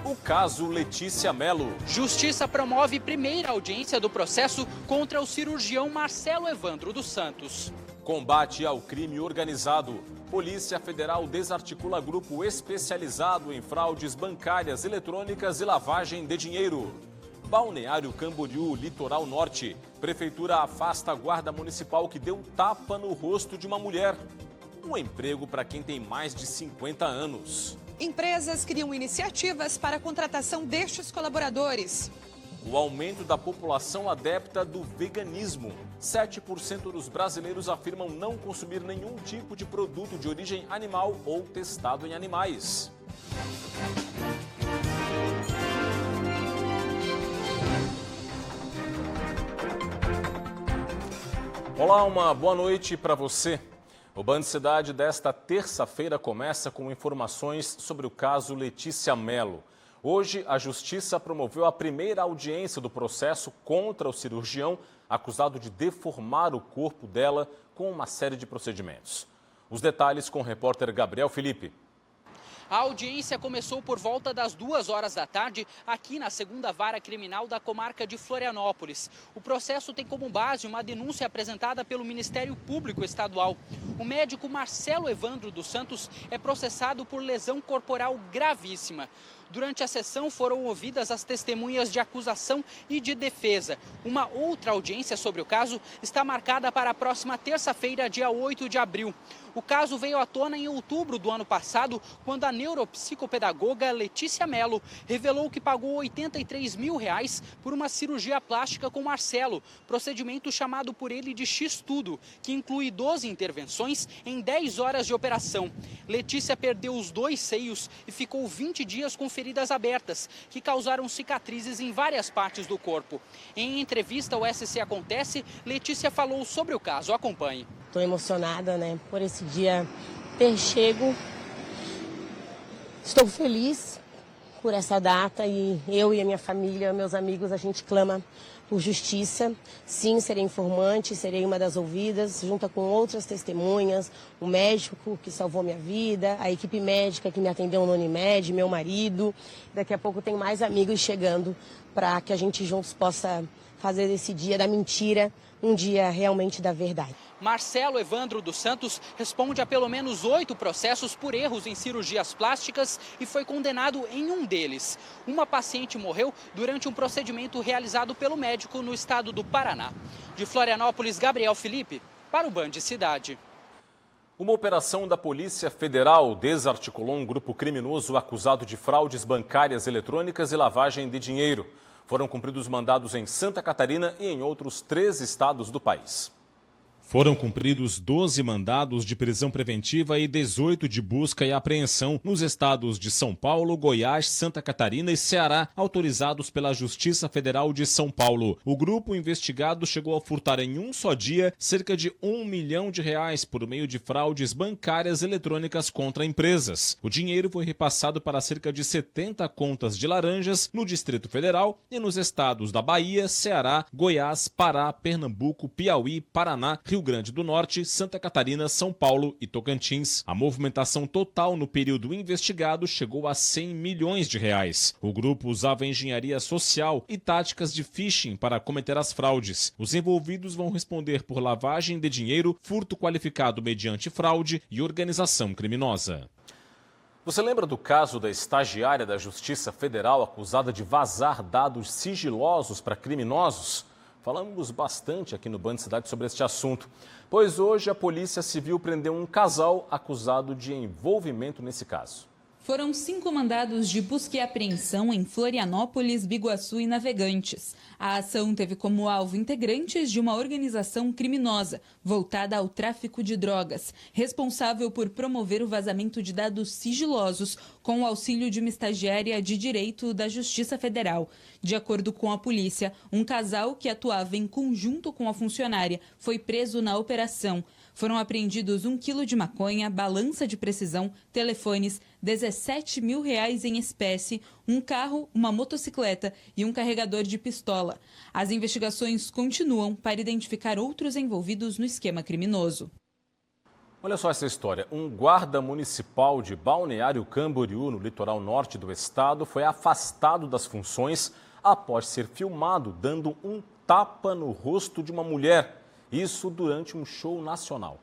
O caso Letícia Mello. Justiça promove primeira audiência do processo contra o cirurgião Marcelo Evandro dos Santos. Combate ao crime organizado. Polícia Federal desarticula grupo especializado em fraudes bancárias, eletrônicas e lavagem de dinheiro. Balneário Camboriú, Litoral Norte. Prefeitura afasta a guarda municipal que deu tapa no rosto de uma mulher. Um emprego para quem tem mais de 50 anos. Empresas criam iniciativas para a contratação destes colaboradores. O aumento da população adepta do veganismo. 7% dos brasileiros afirmam não consumir nenhum tipo de produto de origem animal ou testado em animais. Olá, uma boa noite para você. O Band Cidade desta terça-feira começa com informações sobre o caso Letícia Mello. Hoje, a Justiça promoveu a primeira audiência do processo contra o cirurgião acusado de deformar o corpo dela com uma série de procedimentos. Os detalhes com o repórter Gabriel Felipe. A audiência começou por volta das 2h da tarde, aqui na 2ª Vara Criminal da comarca de Florianópolis. O processo tem como base uma denúncia apresentada pelo Ministério Público Estadual. O médico Marcelo Evandro dos Santos é processado por lesão corporal gravíssima. Durante a sessão foram ouvidas as testemunhas de acusação e de defesa. Uma outra audiência sobre o caso está marcada para a próxima terça-feira, dia 8 de abril. O caso veio à tona em outubro do ano passado, quando a neuropsicopedagoga Letícia Mello revelou que pagou R$83 mil por uma cirurgia plástica com Marcelo, procedimento chamado por ele de X-tudo, que inclui 12 intervenções em 10 horas de operação. Letícia perdeu os 2 seios e ficou 20 dias com feridas abertas, que causaram cicatrizes em várias partes do corpo. Em entrevista ao SC Acontece, Letícia falou sobre o caso. Acompanhe. Estou emocionada, por esse dia ter chego. Estou feliz por essa data e eu e a minha família, meus amigos, a gente clama por justiça. Sim, serei informante, serei uma das ouvidas, junto com outras testemunhas, o médico que salvou minha vida, a equipe médica que me atendeu no Unimed, meu marido. Daqui a pouco tem mais amigos chegando para que a gente juntos possa fazer desse dia da mentira um dia realmente da verdade. Marcelo Evandro dos Santos responde a pelo menos 8 processos por erros em cirurgias plásticas e foi condenado em um deles. Uma paciente morreu durante um procedimento realizado pelo médico no estado do Paraná. De Florianópolis, Gabriel Felipe, para o Band Cidade. Uma operação da Polícia Federal desarticulou um grupo criminoso acusado de fraudes bancárias eletrônicas e lavagem de dinheiro. Foram cumpridos mandados em Santa Catarina e em outros 3 estados do país. Foram cumpridos 12 mandados de prisão preventiva e 18 de busca e apreensão nos estados de São Paulo, Goiás, Santa Catarina e Ceará, autorizados pela Justiça Federal de São Paulo. O grupo investigado chegou a furtar em um só dia cerca de R$1 milhão por meio de fraudes bancárias eletrônicas contra empresas. O dinheiro foi repassado para cerca de 70 contas de laranjas no Distrito Federal e nos estados da Bahia, Ceará, Goiás, Pará, Pernambuco, Piauí, Paraná, Rio Grande do Norte, Santa Catarina, São Paulo e Tocantins. A movimentação total no período investigado chegou a R$100 milhões. O grupo usava engenharia social e táticas de phishing para cometer as fraudes. Os envolvidos vão responder por lavagem de dinheiro, furto qualificado mediante fraude e organização criminosa. Você lembra do caso da estagiária da Justiça Federal acusada de vazar dados sigilosos para criminosos? Falamos bastante aqui no Band Cidade sobre este assunto, pois hoje a Polícia Civil prendeu um casal acusado de envolvimento nesse caso. Foram 5 mandados de busca e apreensão em Florianópolis, Biguaçu e Navegantes. A ação teve como alvo integrantes de uma organização criminosa voltada ao tráfico de drogas, responsável por promover o vazamento de dados sigilosos com o auxílio de uma estagiária de direito da Justiça Federal. De acordo com a polícia, um casal que atuava em conjunto com a funcionária foi preso na operação. Foram apreendidos 1 quilo de maconha, balança de precisão, telefones, R$17 mil em espécie, um carro, uma motocicleta e um carregador de pistola. As investigações continuam para identificar outros envolvidos no esquema criminoso. Olha só essa história. Um guarda municipal de Balneário Camboriú, no litoral norte do estado, foi afastado das funções após ser filmado dando um tapa no rosto de uma mulher. Isso durante um show nacional.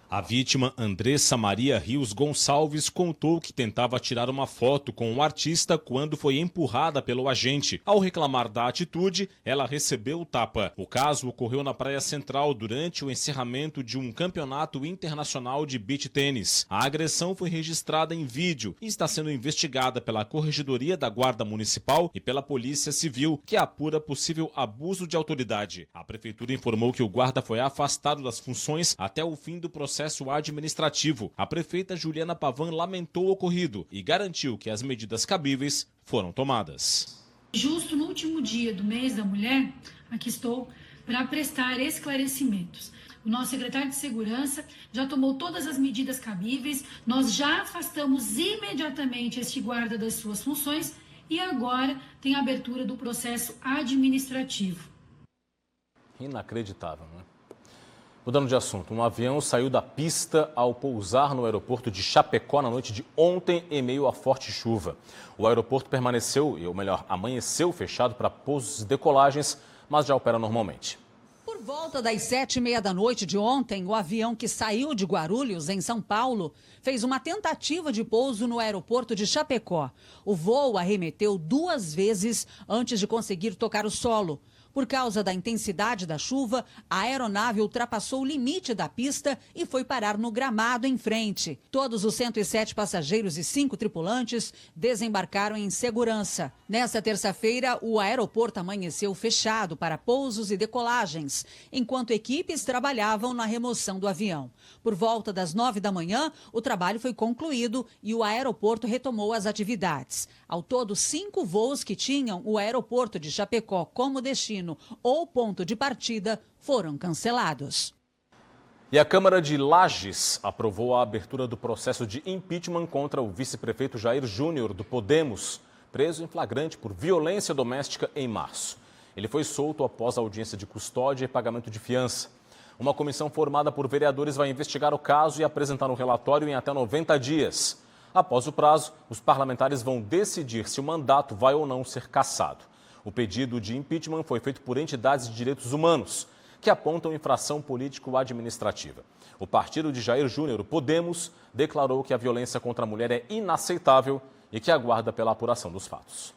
A vítima, Andressa Maria Rios Gonçalves, contou que tentava tirar uma foto com o artista quando foi empurrada pelo agente. Ao reclamar da atitude, ela recebeu o tapa. O caso ocorreu na Praia Central durante o encerramento de um campeonato internacional de beach tênis. A agressão foi registrada em vídeo e está sendo investigada pela Corregedoria da Guarda Municipal e pela Polícia Civil, que apura possível abuso de autoridade. A Prefeitura informou que o guarda foi afastado das funções até o fim do processo administrativo. A prefeita Juliana Pavan lamentou o ocorrido e garantiu que as medidas cabíveis foram tomadas. Justo no último dia do mês da mulher, aqui estou para prestar esclarecimentos. O nosso secretário de Segurança já tomou todas as medidas cabíveis, nós já afastamos imediatamente este guarda das suas funções e agora tem a abertura do processo administrativo. Inacreditável, não é? Mudando de assunto, um avião saiu da pista ao pousar no aeroporto de Chapecó na noite de ontem em meio a forte chuva. O aeroporto permaneceu, ou melhor, amanheceu fechado para pousos e decolagens, mas já opera normalmente. Por volta das 7h30 da noite de ontem, o avião que saiu de Guarulhos, em São Paulo, fez uma tentativa de pouso no aeroporto de Chapecó. O voo arremeteu 2 vezes antes de conseguir tocar o solo. Por causa da intensidade da chuva, a aeronave ultrapassou o limite da pista e foi parar no gramado em frente. Todos os 107 passageiros e 5 tripulantes desembarcaram em segurança. Nesta terça-feira, o aeroporto amanheceu fechado para pousos e decolagens, enquanto equipes trabalhavam na remoção do avião. Por volta das 9 da manhã, o trabalho foi concluído e o aeroporto retomou as atividades. Ao todo, 5 voos que tinham o aeroporto de Chapecó como destino ou ponto de partida foram cancelados. E a Câmara de Lages aprovou a abertura do processo de impeachment contra o vice-prefeito Jair Júnior, do Podemos, preso em flagrante por violência doméstica em março. Ele foi solto após a audiência de custódia e pagamento de fiança. Uma comissão formada por vereadores vai investigar o caso e apresentar um relatório em até 90 dias. Após o prazo, os parlamentares vão decidir se o mandato vai ou não ser cassado. O pedido de impeachment foi feito por entidades de direitos humanos, que apontam infração político-administrativa. O partido de Jair Júnior, o Podemos, declarou que a violência contra a mulher é inaceitável e que aguarda pela apuração dos fatos.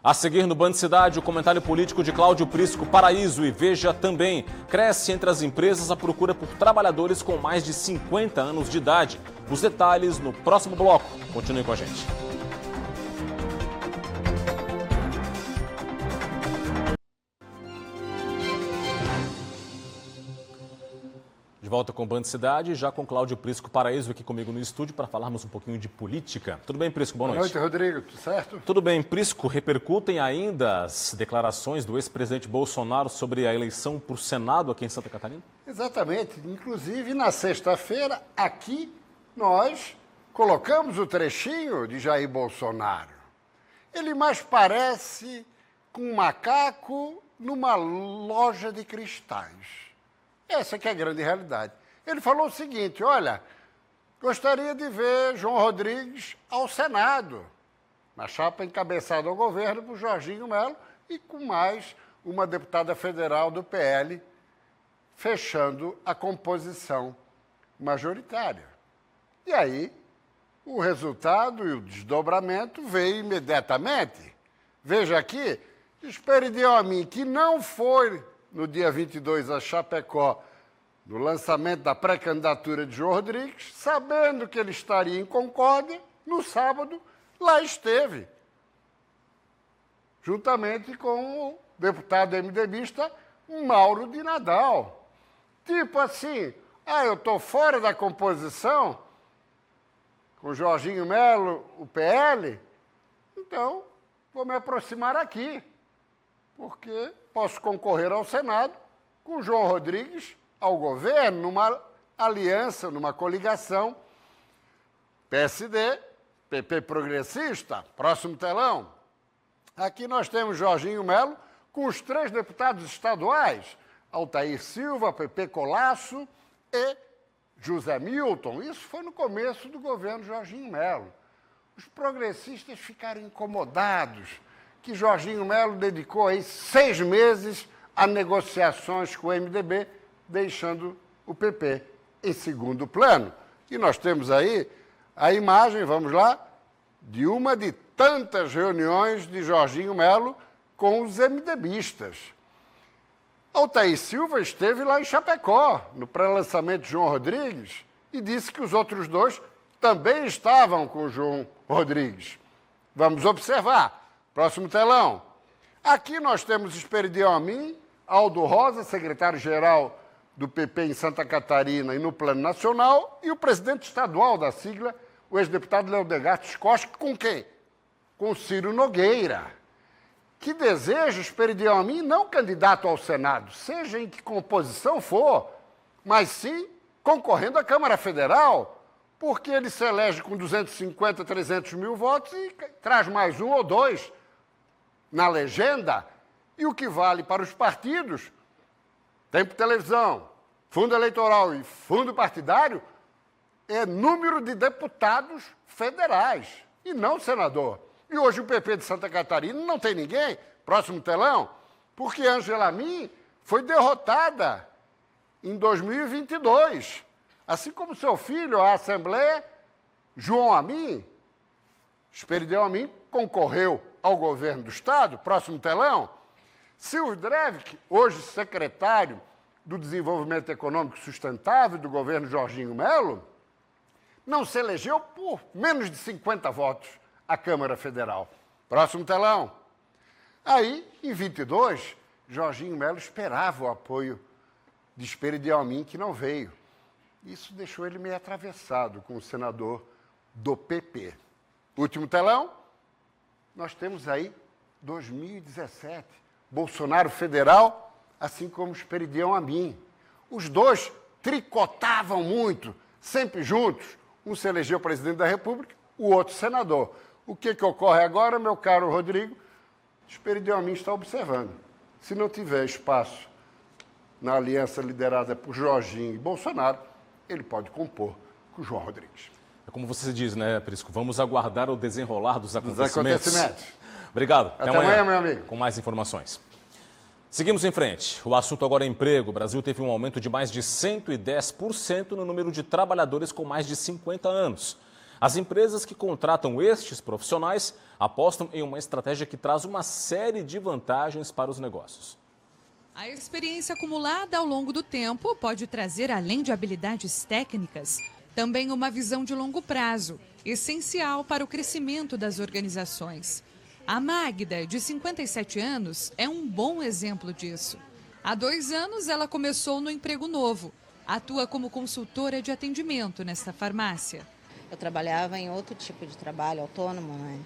A seguir no Band Cidade, o comentário político de Cláudio Prisco Paraíso e veja também, cresce entre as empresas a procura por trabalhadores com mais de 50 anos de idade. Os detalhes no próximo bloco. Continue com a gente. De volta com o Band Cidade, já com Cláudio Prisco Paraíso aqui comigo no estúdio para falarmos um pouquinho de política. Tudo bem, Prisco? Boa noite. Boa noite, Rodrigo. Tudo certo? Tudo bem. Prisco, repercutem ainda as declarações do ex-presidente Bolsonaro sobre a eleição para o Senado aqui em Santa Catarina? Exatamente. Inclusive, na sexta-feira, aqui, nós colocamos o trechinho de Jair Bolsonaro. Ele mais parece com um macaco numa loja de cristais. Essa que é a grande realidade. Ele falou o seguinte, olha, gostaria de ver João Rodrigues ao Senado, na chapa encabeçada ao governo por Jorginho Melo e com mais uma deputada federal do PL, fechando a composição majoritária. E aí, o resultado e o desdobramento veio imediatamente. Veja aqui, espere de mim que não foi no dia 22 a Chapecó, no lançamento da pré-candidatura de João Rodrigues, sabendo que ele estaria em Concórdia, no sábado, lá esteve, juntamente com o deputado MDBista Mauro de Nadal. Tipo assim, eu estou fora da composição, com Jorginho Melo, o PL, então vou me aproximar aqui, porque posso concorrer ao Senado com João Rodrigues ao governo, numa aliança, numa coligação, PSD, PP progressista, próximo telão. Aqui nós temos Jorginho Melo com os 3 deputados estaduais, Altair Silva, PP Colasso e José Milton, isso foi no começo do governo Jorginho Melo. Os progressistas ficaram incomodados que Jorginho Melo dedicou aí 6 meses a negociações com o MDB, deixando o PP em segundo plano. E nós temos aí a imagem, vamos lá, de uma de tantas reuniões de Jorginho Melo com os MDBistas. Altair Silva esteve lá em Chapecó, no pré-lançamento de João Rodrigues, e disse que os outros dois também estavam com o João Rodrigues. Vamos observar. Próximo telão. Aqui nós temos Esperidião Amin, Aldo Rosa, secretário-geral do PP em Santa Catarina e no Plano Nacional, e o presidente estadual da sigla, o ex-deputado Leodegar Tiscoski, com quem? Com Ciro Nogueira, que deseja Esperidião Amin não candidato ao Senado, seja em que composição for, mas sim concorrendo à Câmara Federal, porque ele se elege com 250, 300 mil votos e traz mais 1 ou 2 na legenda, e o que vale para os partidos, tempo de televisão, fundo eleitoral e fundo partidário, é número de deputados federais, e não senador. E hoje o PP de Santa Catarina não tem ninguém, próximo telão, porque Ângela Amin foi derrotada em 2022. Assim como seu filho, a Assembleia, João Amin, Esperidião Amin, concorreu ao governo do Estado, próximo telão. Silvio Drevik, hoje secretário do Desenvolvimento Econômico Sustentável do governo Jorginho Melo, não se elegeu por menos de 50 votos à Câmara Federal. Próximo telão. Aí, em 22, Jorginho Melo esperava o apoio de Esperidião Amin, que não veio. Isso deixou ele meio atravessado com o senador do PP. Último telão. Nós temos aí 2017, Bolsonaro federal, assim como Esperidião Amin. Os dois tricotavam muito, sempre juntos. Um se elegeu presidente da República, o outro senador. O que ocorre agora, meu caro Rodrigo? Esperidião Amin está observando. Se não tiver espaço na aliança liderada por Jorginho e Bolsonaro, ele pode compor com o João Rodrigues. É como você diz, né, Prisco? Vamos aguardar o desenrolar dos acontecimentos. Obrigado. Até amanhã, meu amigo. Com mais informações. Seguimos em frente. O assunto agora é emprego. O Brasil teve um aumento de mais de 110% no número de trabalhadores com mais de 50 anos. As empresas que contratam estes profissionais apostam em uma estratégia que traz uma série de vantagens para os negócios. A experiência acumulada ao longo do tempo pode trazer, além de habilidades técnicas, também uma visão de longo prazo, essencial para o crescimento das organizações. A Magda, de 57 anos, é um bom exemplo disso. Há 2 anos, ela começou no emprego novo. Atua como consultora de atendimento nesta farmácia. Eu trabalhava em outro tipo de trabalho, autônomo, né?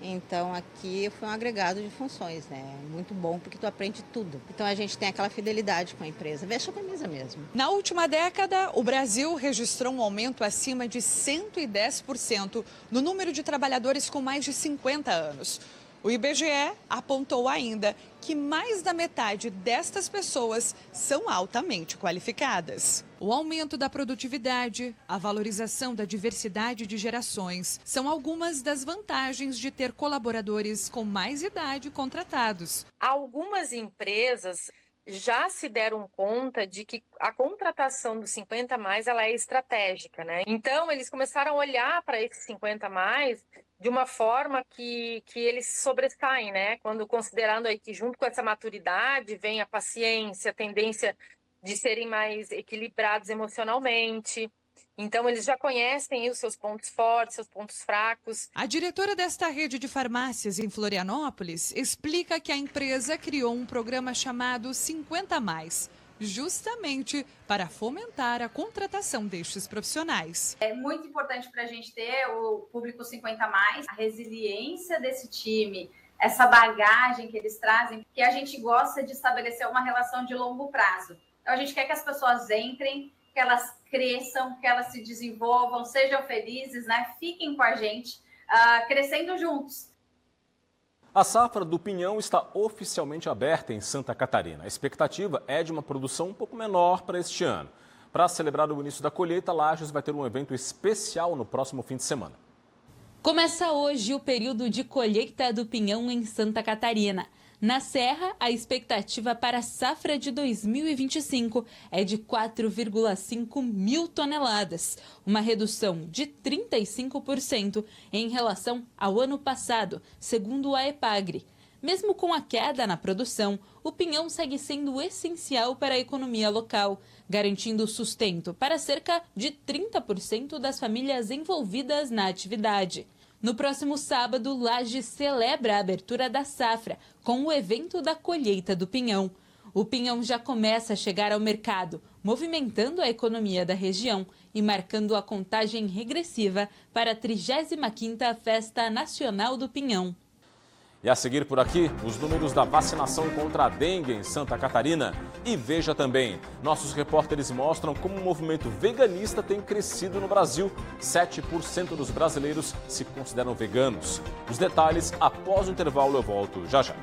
Então, aqui foi um agregado de funções, né? Muito bom, porque tu aprende tudo. Então, a gente tem aquela fidelidade com a empresa. Veste a camisa mesmo. Na última década, o Brasil registrou um aumento acima de 110% no número de trabalhadores com mais de 50 anos. O IBGE apontou ainda que mais da metade destas pessoas são altamente qualificadas. O aumento da produtividade, a valorização da diversidade de gerações são algumas das vantagens de ter colaboradores com mais idade contratados. Algumas empresas já se deram conta de que a contratação dos 50 mais ela é estratégica, né? Então eles começaram a olhar para esses 50 mais de uma forma que eles sobressaem, né? Quando considerando aí que junto com essa maturidade vem a paciência, a tendência de serem mais equilibrados emocionalmente. Então, eles já conhecem os seus pontos fortes, seus pontos fracos. A diretora desta rede de farmácias em Florianópolis explica que a empresa criou um programa chamado 50+, justamente para fomentar a contratação destes profissionais. É muito importante para a gente ter o público 50+, a resiliência desse time, essa bagagem que eles trazem, porque a gente gosta de estabelecer uma relação de longo prazo. Então, a gente quer que as pessoas entrem, que elas cresçam, que elas se desenvolvam, sejam felizes, né? Fiquem com a gente, crescendo juntos. A safra do pinhão está oficialmente aberta em Santa Catarina. A expectativa é de uma produção um pouco menor para este ano. Para celebrar o início da colheita, Lages vai ter um evento especial no próximo fim de semana. Começa hoje o período de colheita do pinhão em Santa Catarina. Na Serra, a expectativa para a safra de 2025 é de 4,5 mil toneladas, uma redução de 35% em relação ao ano passado, segundo a Epagre. Mesmo com a queda na produção, o pinhão segue sendo essencial para a economia local, garantindo sustento para cerca de 30% das famílias envolvidas na atividade. No próximo sábado, Lages celebra a abertura da safra com o evento da colheita do pinhão. O pinhão já começa a chegar ao mercado, movimentando a economia da região e marcando a contagem regressiva para a 35ª Festa Nacional do Pinhão. E a seguir por aqui, os números da vacinação contra a dengue em Santa Catarina. E veja também, nossos repórteres mostram como o movimento veganista tem crescido no Brasil. 7% dos brasileiros se consideram veganos. Os detalhes após o intervalo, eu volto já já.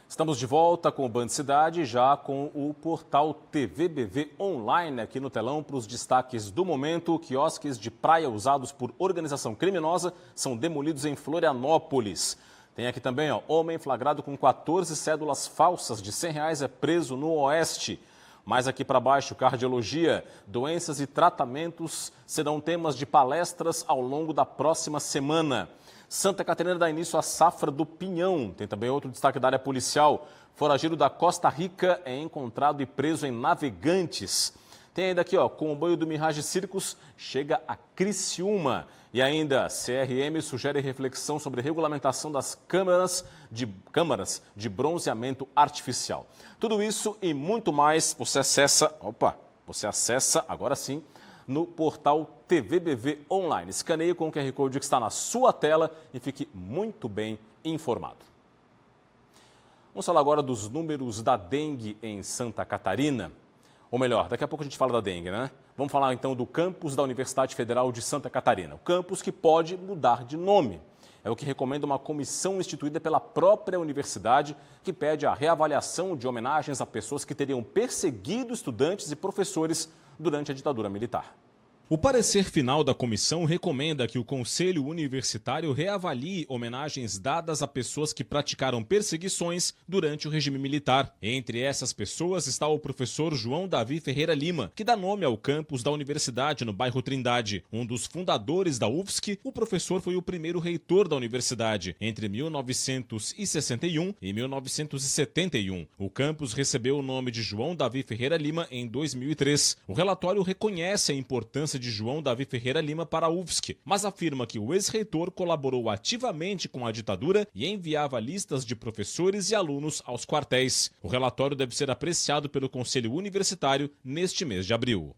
Estamos de volta com o Band Cidade, já com o portal TVBV Online aqui no telão para os destaques do momento. Quiosques de praia usados por organização criminosa são demolidos em Florianópolis. Tem aqui também, homem flagrado com 14 cédulas falsas de R$100 é preso no Oeste. Mais aqui para baixo, cardiologia, doenças e tratamentos serão temas de palestras ao longo da próxima semana. Santa Catarina dá início à safra do pinhão. Tem também outro destaque da área policial. Foragido da Costa Rica é encontrado e preso em Navegantes. Tem ainda aqui, comboio do Mirage Circus chega a Criciúma. E ainda, CRM sugere reflexão sobre regulamentação das câmaras de bronzeamento artificial. Tudo isso e muito mais você acessa agora sim no portal TVBV Online. Escaneie com o QR Code que está na sua tela e fique muito bem informado. Vamos falar agora dos números da dengue em Santa Catarina. Ou melhor, daqui a pouco a gente fala da dengue, né? Vamos falar então do campus da Universidade Federal de Santa Catarina. O campus que pode mudar de nome. É o que recomenda uma comissão instituída pela própria universidade que pede a reavaliação de homenagens a pessoas que teriam perseguido estudantes e professores durante a ditadura militar. O parecer final da comissão recomenda que o Conselho Universitário reavalie homenagens dadas a pessoas que praticaram perseguições durante o regime militar. Entre essas pessoas está o professor João Davi Ferreira Lima, que dá nome ao campus da universidade no bairro Trindade. Um dos fundadores da UFSC, o professor foi o primeiro reitor da universidade entre 1961 e 1971. O campus recebeu o nome de João Davi Ferreira Lima em 2003. O relatório reconhece a importância de João Davi Ferreira Lima para a UFSC, mas afirma que o ex-reitor colaborou ativamente com a ditadura e enviava listas de professores e alunos aos quartéis. O relatório deve ser apreciado pelo Conselho Universitário neste mês de abril.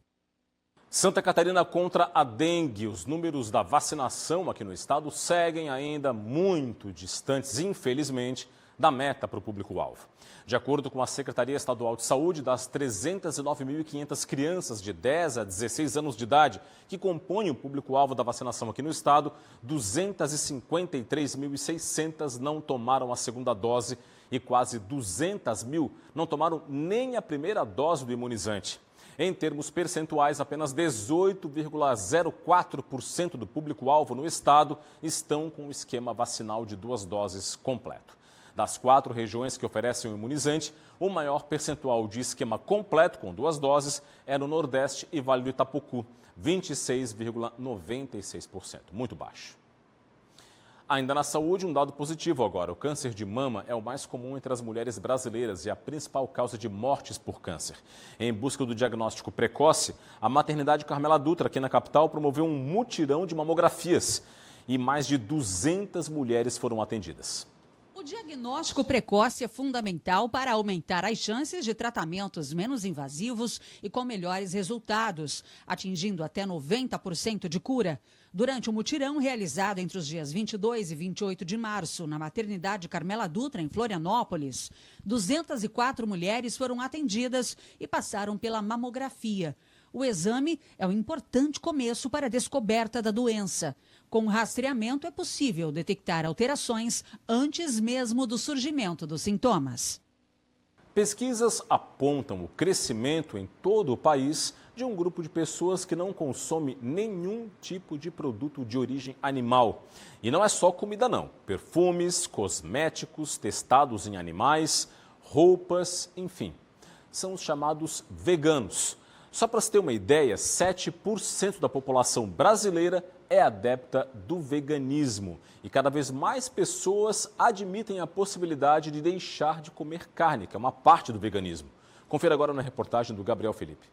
Santa Catarina contra a dengue. Os números da vacinação aqui no estado seguem ainda muito distantes, infelizmente, da meta para o público-alvo. De acordo com a Secretaria Estadual de Saúde, das 309.500 crianças de 10 a 16 anos de idade que compõem o público-alvo da vacinação aqui no estado, 253.600 não tomaram a segunda dose e quase 200 mil não tomaram nem a primeira dose do imunizante. Em termos percentuais, apenas 18,04% do público-alvo no estado estão com o esquema vacinal de 2 doses completo. Das 4 regiões que oferecem o imunizante, o maior percentual de esquema completo com 2 doses é no Nordeste e Vale do Itapocu, 26,96%, muito baixo. Ainda na saúde, um dado positivo agora. O câncer de mama é o mais comum entre as mulheres brasileiras e a principal causa de mortes por câncer. Em busca do diagnóstico precoce, a maternidade Carmela Dutra, aqui na capital, promoveu um mutirão de mamografias e mais de 200 mulheres foram atendidas. O diagnóstico precoce é fundamental para aumentar as chances de tratamentos menos invasivos e com melhores resultados, atingindo até 90% de cura. Durante o mutirão realizado entre os dias 22 e 28 de março, na maternidade Carmela Dutra, em Florianópolis, 204 mulheres foram atendidas e passaram pela mamografia. O exame é um importante começo para a descoberta da doença. Com rastreamento é possível detectar alterações antes mesmo do surgimento dos sintomas. Pesquisas apontam o crescimento em todo o país de um grupo de pessoas que não consome nenhum tipo de produto de origem animal. E não é só comida não, perfumes, cosméticos testados em animais, roupas, enfim. São os chamados veganos. Só para você ter uma ideia, 7% da população brasileira é adepta do veganismo. E cada vez mais pessoas admitem a possibilidade de deixar de comer carne, que é uma parte do veganismo. Confira agora na reportagem do Gabriel Felipe.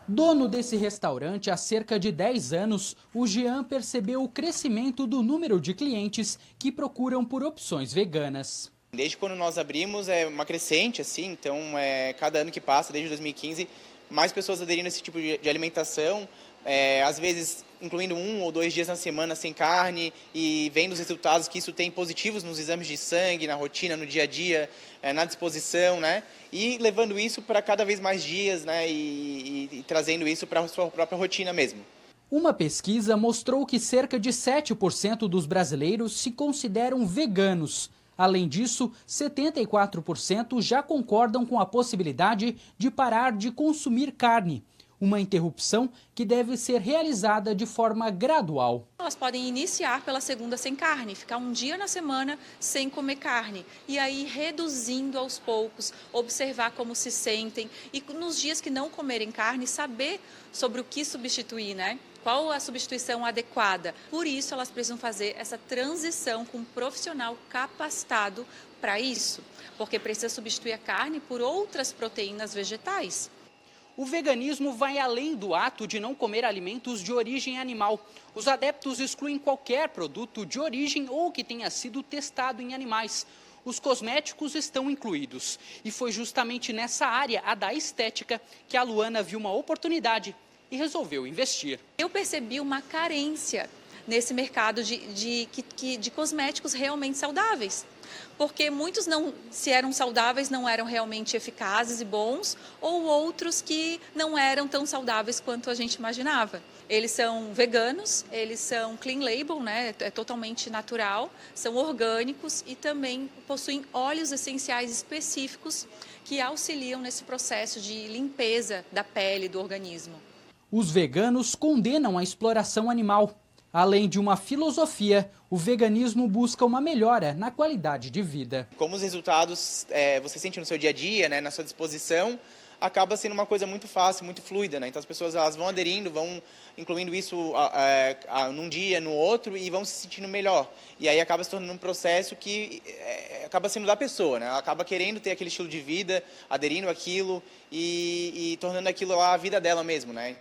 Dono desse restaurante há cerca de 10 anos, o Jean percebeu o crescimento do número de clientes que procuram por opções veganas. Desde quando nós abrimos é uma crescente, assim, então cada ano que passa, desde 2015, mais pessoas aderindo a esse tipo de alimentação, às vezes incluindo 1 ou 2 dias na semana sem carne e vendo os resultados que isso tem positivos nos exames de sangue, na rotina, no dia a dia, na disposição, né? E levando isso para cada vez mais dias, né? E trazendo isso para a sua própria rotina mesmo. Uma pesquisa mostrou que cerca de 7% dos brasileiros se consideram veganos. Além disso, 74% já concordam com a possibilidade de parar de consumir carne. Uma interrupção que deve ser realizada de forma gradual. Elas podem iniciar pela segunda sem carne, ficar um dia na semana sem comer carne. E aí reduzindo aos poucos, observar como se sentem. E nos dias que não comerem carne, saber sobre o que substituir, né? Qual a substituição adequada? Por isso, elas precisam fazer essa transição com um profissional capacitado para isso, porque precisa substituir a carne por outras proteínas vegetais. O veganismo vai além do ato de não comer alimentos de origem animal. Os adeptos excluem qualquer produto de origem ou que tenha sido testado em animais. Os cosméticos estão incluídos. E foi justamente nessa área, a da estética, que a Luana viu uma oportunidade e resolveu investir. Eu percebi uma carência nesse mercado de cosméticos realmente saudáveis. Porque muitos, se eram saudáveis, não eram realmente eficazes e bons, ou outros que não eram tão saudáveis quanto a gente imaginava. Eles são veganos, eles são clean label, né? É totalmente natural, são orgânicos e também possuem óleos essenciais específicos que auxiliam nesse processo de limpeza da pele do organismo. Os veganos condenam a exploração animal. Além de uma filosofia, o veganismo busca uma melhora na qualidade de vida. Como os resultados você sente no seu dia a dia, né, na sua disposição, acaba sendo uma coisa muito fácil, muito fluida, né? Então as pessoas elas vão aderindo, vão incluindo isso num dia, no outro e vão se sentindo melhor. E aí acaba se tornando um processo que acaba sendo da pessoa, né? Ela acaba querendo ter aquele estilo de vida, aderindo àquilo e tornando aquilo lá a vida dela mesmo, né?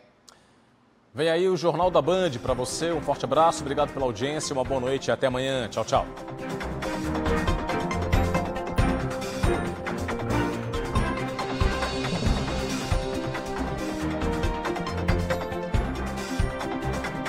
Vem aí o Jornal da Band para você. Um forte abraço, obrigado pela audiência, uma boa noite e até amanhã. Tchau, tchau.